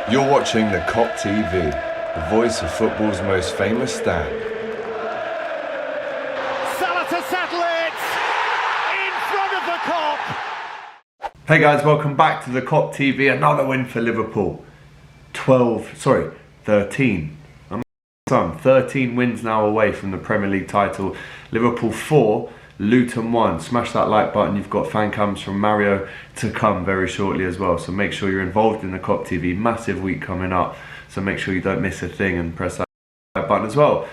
You're watching the Kop TV, the voice of football's most famous stand. Salah to settle it in front of the Kop. Hey guys, welcome back to the Kop TV. Another win for Liverpool. 13. 13 wins now away from the Premier League title. Liverpool 4, Luton 1. Smash that like button. You've got fan cams from Mario to come very shortly as well. So make sure you're involved in the Kop TV. Massive week coming up. So make sure you don't miss a thing and press that like button as well.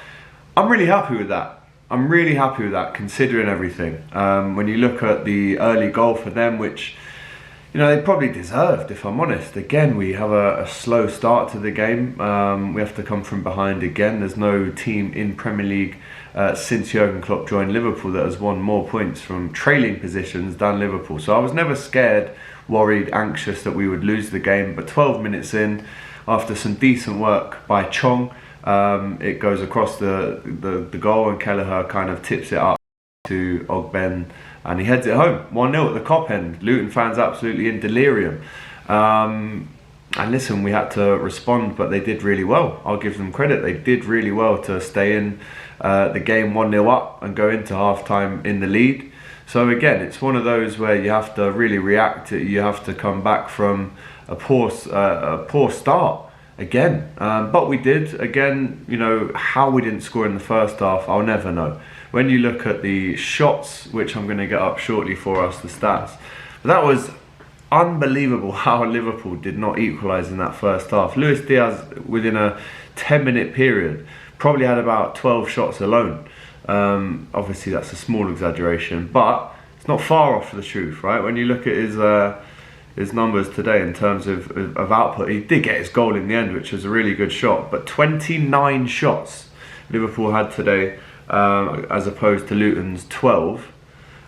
I'm really happy with that. I'm really happy with that considering everything. When you look at the early goal for them, which they probably deserved, if I'm honest. Again, we have a slow start to the game. We have to come from behind again. There's no team in Premier League since Jurgen Klopp joined Liverpool that has won more points from trailing positions than Liverpool. So I was never scared, worried, anxious that we would lose the game. But 12 minutes in, after some decent work by Chong, it goes across the goal and Kelleher kind of tips it up to Ogben and he heads it home. 1-0 at the Kop end. Luton fans absolutely in delirium. And listen, we had to respond, but they did really well. I'll give them credit. They did really well to stay in the game 1-0 up and go into half-time in the lead. So again, it's one of those where you have to really react. You have to come back from a poor start again. But we did. Again, how we didn't score in the first half, I'll never know. When you look at the shots, which I'm going to get up shortly for us, the stats, that was unbelievable how Liverpool did not equalise in that first half. Luis Diaz, within a 10-minute period, probably had about 12 shots alone. Obviously, that's a small exaggeration, but it's not far off the truth, right? When you look at his numbers today in terms of output, he did get his goal in the end, which was a really good shot. But 29 shots Liverpool had today, as opposed to Luton's 12.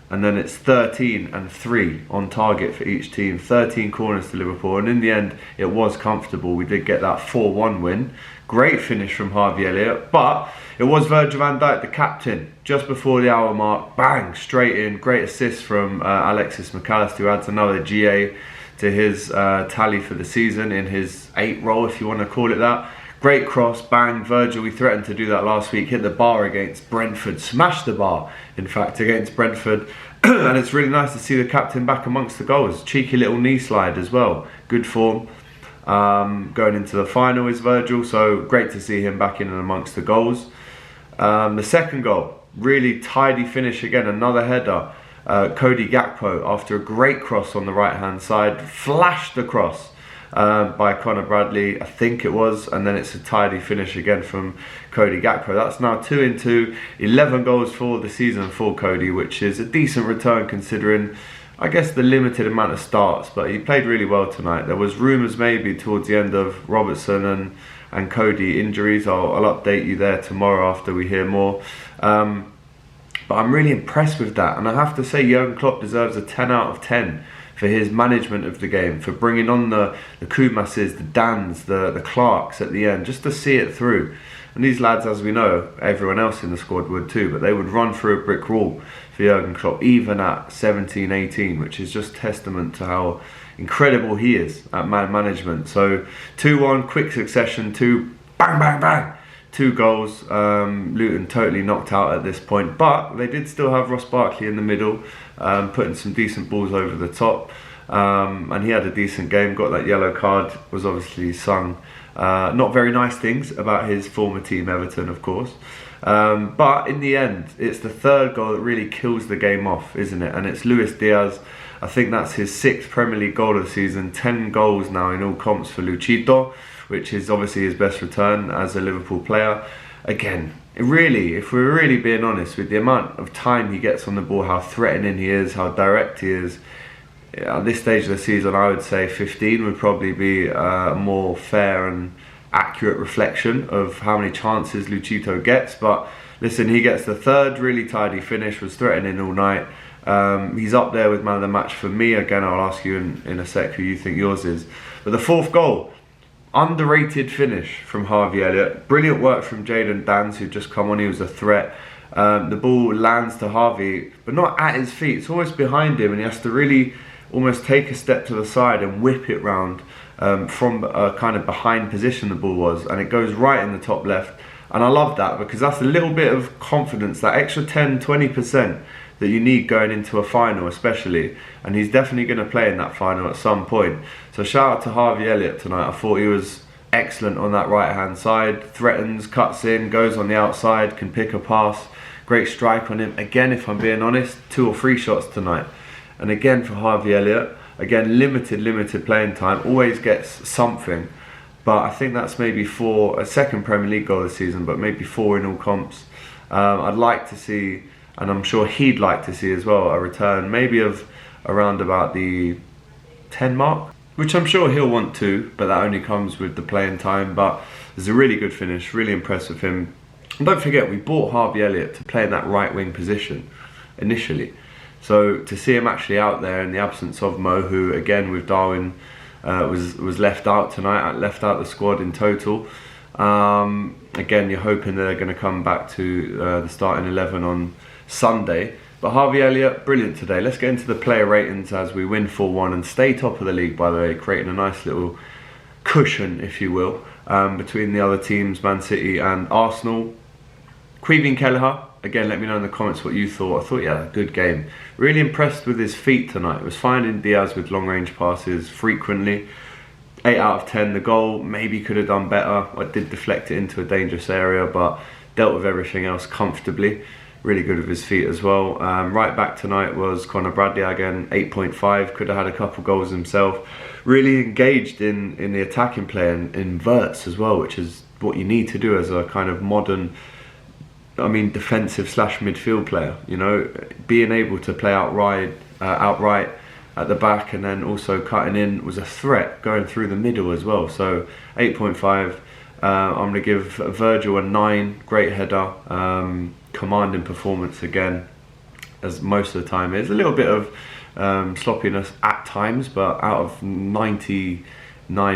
And then it's 13 and 3 on target for each team. 13 corners to Liverpool. And in the end, it was comfortable. We did get that 4-1 win. Great finish from Harvey Elliott. But it was Virgil van Dijk, the captain, just before the hour mark. Bang, straight in. Great assist from Alexis McAllister, who adds another GA to his tally for the season in his 8 role, if you want to call it that. Great cross, bang, Virgil, we threatened to do that last week, hit the bar against Brentford, smashed the bar, in fact, against Brentford. And it's really nice to see the captain back amongst the goals. Cheeky little knee slide as well, good form. Going into the final is Virgil, so great to see him back in and amongst the goals. The second goal, really tidy finish again, another header. Cody Gakpo, after a great cross on the right-hand side, flashed across by Conor Bradley, I think it was, and then it's a tidy finish again from Cody Gakpo. That's now 2 in 2, 11 goals for the season for Cody, which is a decent return considering, I guess, the limited amount of starts, but he played really well tonight. There was rumours maybe towards the end of Robertson and Cody injuries. I'll update you there tomorrow after we hear more. But I'm really impressed with that, and I have to say Jurgen Klopp deserves a 10 out of 10 for his management of the game, for bringing on the Kumases, the Dans, the Clarks at the end, just to see it through. And these lads, as we know, everyone else in the squad would too, but they would run through a brick wall for Jurgen Klopp, even at 17, 18, which is just testament to how incredible he is at man management. So 2-1, quick succession, 2, bang, bang, bang. 2 goals. Luton totally knocked out at this point, but they did still have Ross Barkley in the middle, putting some decent balls over the top, and he had a decent game, got that yellow card, was obviously sung not very nice things about his former team Everton, of course, but in the end it's the third goal that really kills the game off, isn't it? And it's Luis Diaz. I think that's his 6th Premier League goal of the season, 10 goals now in all comps for Luchito, which is obviously his best return as a Liverpool player. Again, really, if we're really being honest with the amount of time he gets on the ball, how threatening he is, how direct he is, at this stage of the season, I would say 15 would probably be a more fair and accurate reflection of how many chances Luchito gets. But listen, he gets the 3rd really tidy finish, was threatening all night. He's up there with man of the match for me. Again, I'll ask you in a sec who you think yours is. But the 4th goal, underrated finish from Harvey Elliott. Brilliant work from Jadon Dans, who'd just come on. He was a threat. The ball lands to Harvey, but not at his feet. It's almost behind him, and he has to really almost take a step to the side and whip it round from a kind of behind position the ball was, and it goes right in the top left. And I love that, because that's a little bit of confidence, that extra 10-20% that you need going into a final especially, and he's definitely going to play in that final at some point. So shout out to Harvey Elliott tonight. I thought he was excellent on that right hand side, threatens, cuts in, goes on the outside, can pick a pass, great strike on him. Again, if I'm being honest, 2 or 3 shots tonight. And again for Harvey Elliott, again limited playing time, always gets something, but I think that's maybe a second Premier League goal this season, but maybe 4 in all comps. I'd like to see, and I'm sure he'd like to see as well, a return maybe of around about the 10 mark, which I'm sure he'll want to, but that only comes with the playing time. But it's a really good finish, really impressed with him. And don't forget, we bought Harvey Elliott to play in that right wing position initially. So to see him actually out there in the absence of Mo, who again with Darwin was left out tonight, left out the squad in total. Again, you're hoping they're going to come back to the starting 11 on Sunday. But Harvey Elliott, brilliant today. Let's get into the player ratings as we win 4-1 and stay top of the league, by the way, creating a nice little cushion, if you will, between the other teams, Man City and Arsenal. Queeveen Kelleher, again, let me know in the comments what you thought. I thought he had a good game. Really impressed with his feet tonight. Was finding Diaz with long range passes frequently. 8 out of 10. The goal maybe could have done better. I did deflect it into a dangerous area, but dealt with everything else comfortably. Really good with his feet as well. Right back tonight was Conor Bradley again, 8.5. Could have had a couple goals himself. Really engaged in the attacking play and inverts as well, which is what you need to do as a kind of modern, defensive / midfield player. You know, being able to play outright at the back and then also cutting in was a threat going through the middle as well. So 8.5. I'm going to give Virgil a 9. Great header. Commanding performance again, as most of the time is. A little bit of sloppiness at times, but out of 99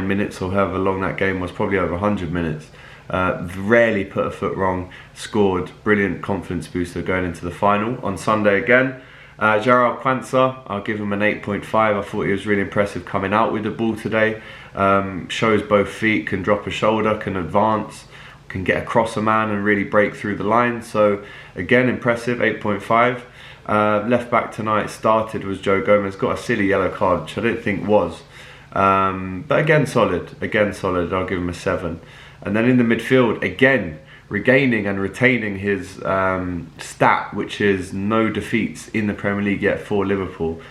minutes or however long that game was, probably over 100 minutes, rarely put a foot wrong, scored, brilliant confidence booster going into the final. On Sunday again, Jarrell Quansah, I'll give him an 8.5. I thought he was really impressive coming out with the ball today. Shows both feet, can drop a shoulder, can advance, can get across a man and really break through the line. So again, impressive, 8.5. Left back tonight started was Joe Gomez. Got a silly yellow card, which I didn't think was. But again, solid. I'll give him a 7. And then in the midfield, again, regaining and retaining his stat, which is no defeats in the Premier League yet for Liverpool.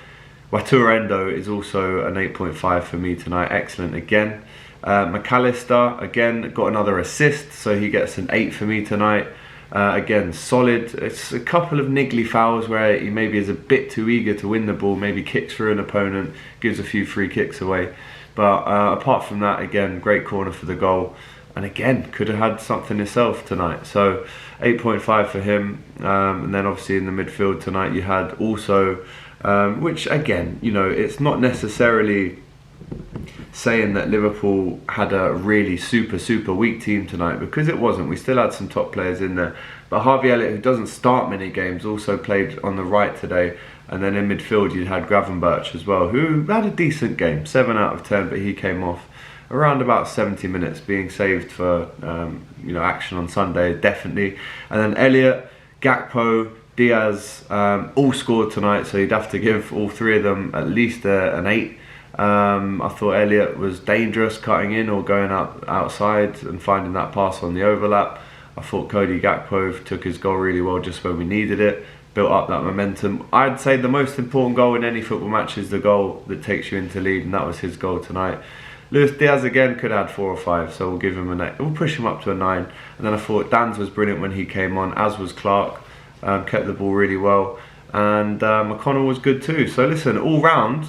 Wataru Endo is also an 8.5 for me tonight. Excellent again. McAllister, again, got another assist, so he gets an 8 for me tonight. Again, solid. It's a couple of niggly fouls where he maybe is a bit too eager to win the ball, maybe kicks through an opponent, gives a few free kicks away. But apart from that, again, great corner for the goal. And again, could have had something himself tonight. So 8.5 for him. And then obviously in the midfield tonight you had also, which again, you know, it's not necessarily saying that Liverpool had a really super weak team tonight, because it wasn't. We still had some top players in there. But Harvey Elliott, who doesn't start many games, also played on the right today. And then in midfield you had Gravenberch as well, who had a decent game, 7 out of 10, but he came off around about 70 minutes, being saved for action on Sunday, definitely. And then Elliott, Gakpo, Diaz, all scored tonight, so you'd have to give all 3 of them at least an 8. I thought Elliott was dangerous cutting in or going outside and finding that pass on the overlap. I thought Cody Gakpo took his goal really well just when we needed it, built up that momentum. I'd say the most important goal in any football match is the goal that takes you into lead, and that was his goal tonight. Luis Diaz again could have had 4 or 5, so we'll give him an 8. We'll push him up to a 9. And then I thought Dan's was brilliant when he came on, as was Clark. Kept the ball really well, and McConnell was good too. So listen, all round,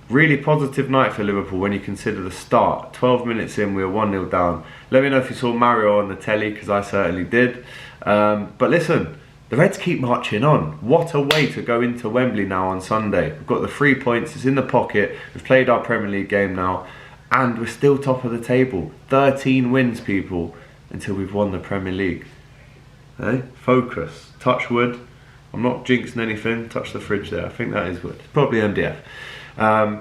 really positive night for Liverpool when you consider the start. 12 minutes in, we were 1-0 down. Let me know if you saw Mario on the telly, because I certainly did. But listen, the Reds keep marching on. What a way to go into Wembley now on Sunday. We've got the 3 points, it's in the pocket. We've played our Premier League game now, and we're still top of the table. 13 wins, people, until we've won the Premier League. Hey, focus. Touch wood. I'm not jinxing anything. Touch the fridge there. I think that is wood. Probably MDF.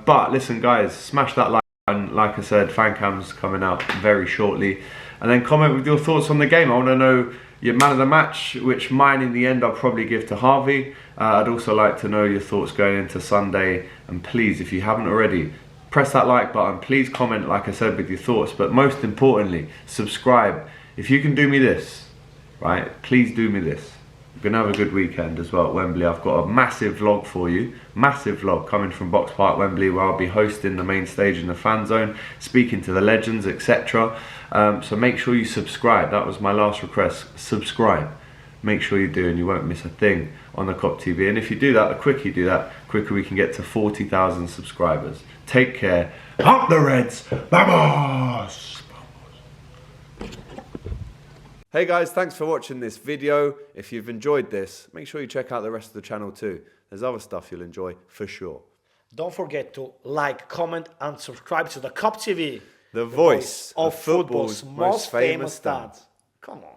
But listen, guys, smash that like button. Like I said, fan cam's coming out very shortly. And then comment with your thoughts on the game. I want to know your man of the match, which mine in the end I'll probably give to Harvey. I'd also like to know your thoughts going into Sunday. And please, if you haven't already, press that like button. Please comment, like I said, with your thoughts. But most importantly, subscribe. If you can do me this, right, please do me this. We're going to have a good weekend as well at Wembley. I've got a massive vlog for you. Massive vlog coming from Box Park Wembley, where I'll be hosting the main stage in the fan zone, speaking to the legends, etc. So make sure you subscribe. That was my last request. Subscribe. Make sure you do, and you won't miss a thing on the Kop TV. And if you do that, the quicker you do that, the quicker we can get to 40,000 subscribers. Take care. Up the Reds. Vamos! Hey guys, thanks for watching this video. If you've enjoyed this, make sure you check out the rest of the channel too. There's other stuff you'll enjoy for sure. Don't forget to like, comment and subscribe to the Kop TV. The voice of football's most famous dads. Come on.